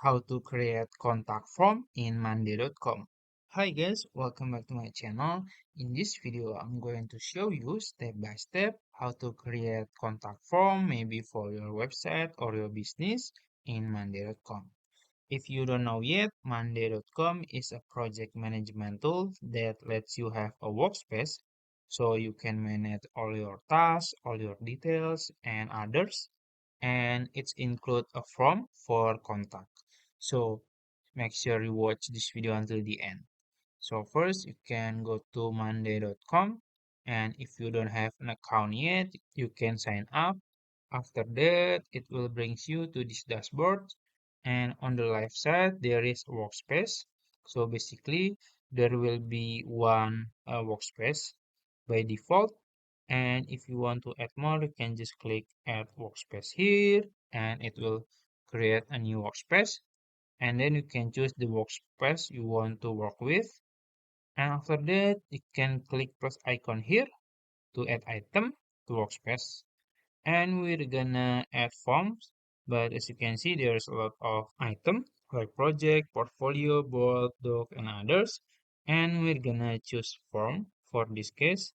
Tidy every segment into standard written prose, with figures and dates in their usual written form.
How to create contact form in monday.com. Hi guys, welcome back to my channel. In this video, I'm going to show you step by step how to create contact form maybe for your website or your business in monday.com. If you don't know yet, monday.com is a project management tool that lets you have a workspace so you can manage all your tasks, all your details, and others. And it's include a form for contact. So make sure you watch this video until the end. So first you can go to monday.com, and if you don't have an account yet, you can sign up. After that, it will brings you to this dashboard, and on the left side there is a workspace. So basically there will be one workspace by default, and if you want to add more you can just click add workspace here, and it will create a new workspace, and then you can choose the workspace you want to work with, and after that you can click plus icon here to add item to workspace, and we're gonna add forms. But as you can see, there's a lot of items like project, portfolio, board, doc, and others, and we're gonna choose form for this case.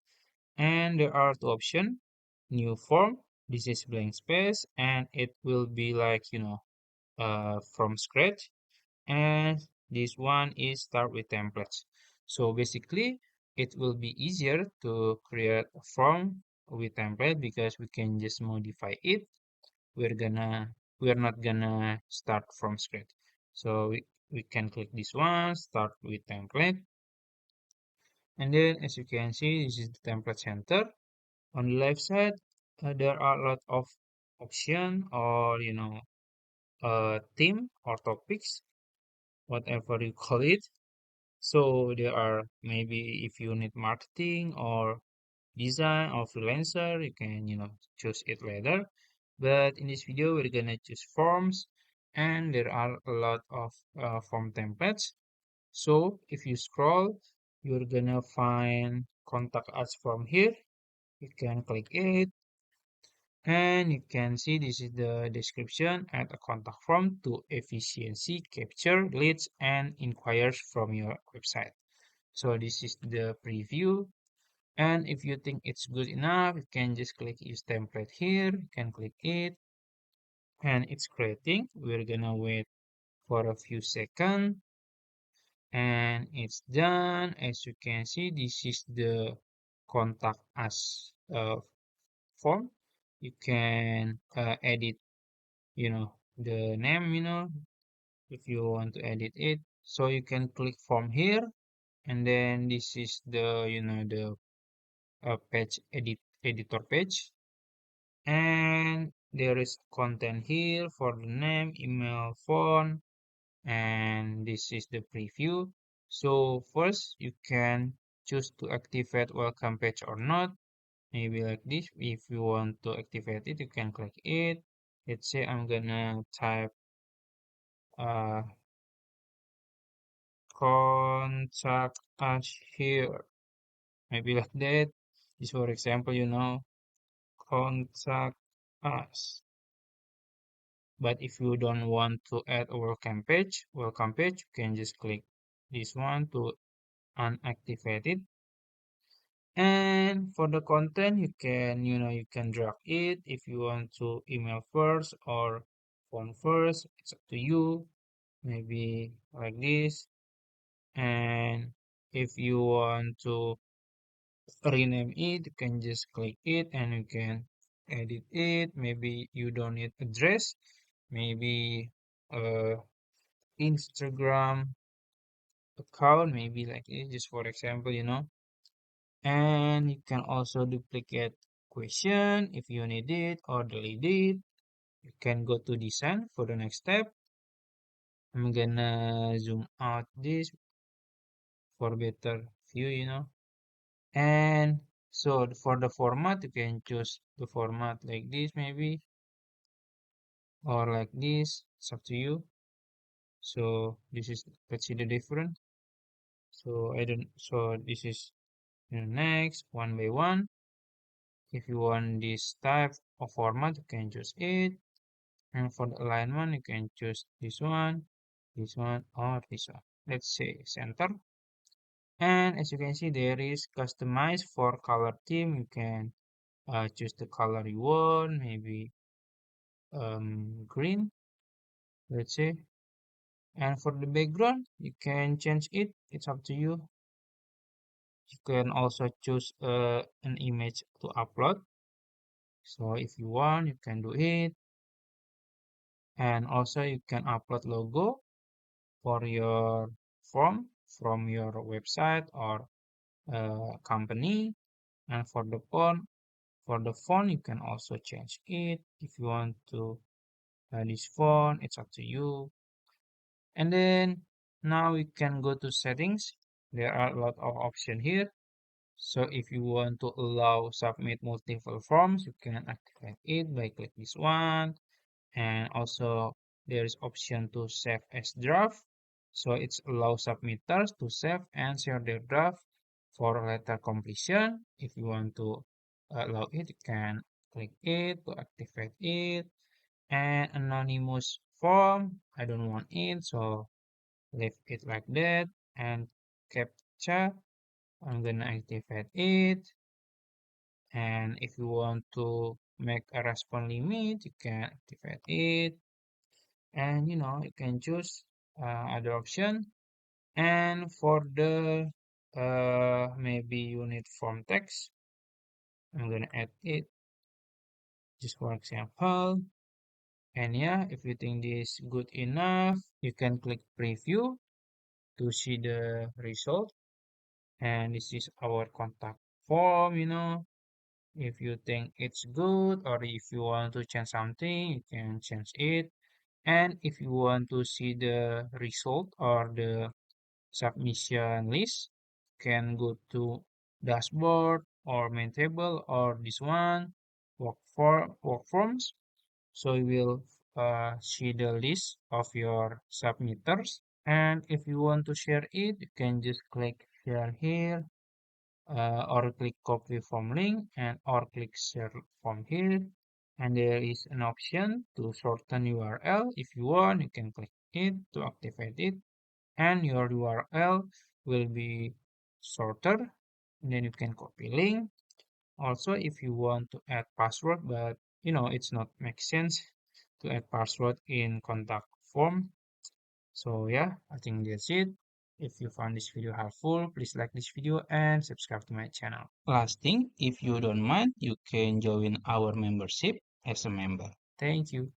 And there are two options: new form, this is blank space, and it will be like from scratch, and this one is start with templates. So basically it will be easier to create a form with template because we can just modify it. We're not gonna start from scratch. So we can click this one, start with template, and then as you can see, this is the template center. On the left side, there are a lot of option, or theme or topics, whatever you call it. So there are maybe if you need marketing or design or freelancer, you can choose it later. But in this video, we're gonna choose forms, and there are a lot of form templates. So if you scroll, you're gonna find contact us form here. You can click it, and you can see this is the description: add a contact form to efficiency capture leads and inquiries from your website. So this is the preview, and if you think it's good enough, you can just click use template here. You can click it, and it's creating. We're gonna wait for a few seconds, and it's done. As you can see, this is the contact us form. You can edit, the name, if you want to edit it. So you can click from here, and then this is the page editor page, and there is content here for the name, email, phone, and this is the preview. So first you can choose to activate welcome page or not, maybe like this. If you want to activate it, you can click it. Let's say I'm gonna type uh contact us here, maybe like that. This for example, contact us. But if you don't want to add a welcome page, you can just click this one to unactivate it. And for the content, you can drag it if you want to email first or phone first. It's up to you. Maybe like this. And if you want to rename it, you can just click it and you can edit it. Maybe you don't need address. Maybe uh Instagram account, maybe like this, just for example, and you can also duplicate question if you need it or delete it. You can go to design for the next step. I'm gonna zoom out this for better view, and so for the format, you can choose the format like this maybe, or like this. It's up to you. So this is, let's see the difference. So I don't, so this is, next one by one. If you want this type of format, you can choose it. And for the alignment, you can choose this one. this one or this one. Let's say center. And as you can see, there is customized for color theme. You can choose the color you want, maybe green, let's say. And for the background, you can change it. It's up to you. You can also choose an image to upload. So if you want, you can do it. And also you can upload logo for your form from your website or company. And for the font, you can also change it. If you want to this font, it's up to you. And then now we can go to settings. There are a lot of options here. So if you want to allow submit multiple forms, you can activate it by click this one. And also there is option to save as draft. So it's allow submitters to save and share their draft for later completion. If you want to allow it, you can click it to activate it. And anonymous form, I don't want it, so leave it like that. And captcha, I'm gonna activate it. And if you want to make a response limit, you can activate it. And you can choose other option. And for the maybe you need form text, I'm gonna add it just for example. And yeah, if you think this good enough, you can click preview to see the result. And this is our contact form. If you think it's good or if you want to change something, you can change it. And if you want to see the result or the submission list, you can go to dashboard or main table or this one, work forms. So you will see the list of your submitters. And if you want to share it, you can just click share here or click copy from link and or click share from here. And there is an option to shorten URL. If you want, you can click it to activate it. And your URL will be shorter. And then you can copy link. Also, if you want to add password, but it's not make sense to add password in contact form. So yeah, I think that's it. If you found this video helpful, please like this video and subscribe to my channel. Last thing, if you don't mind, you can join our membership as a member. Thank you.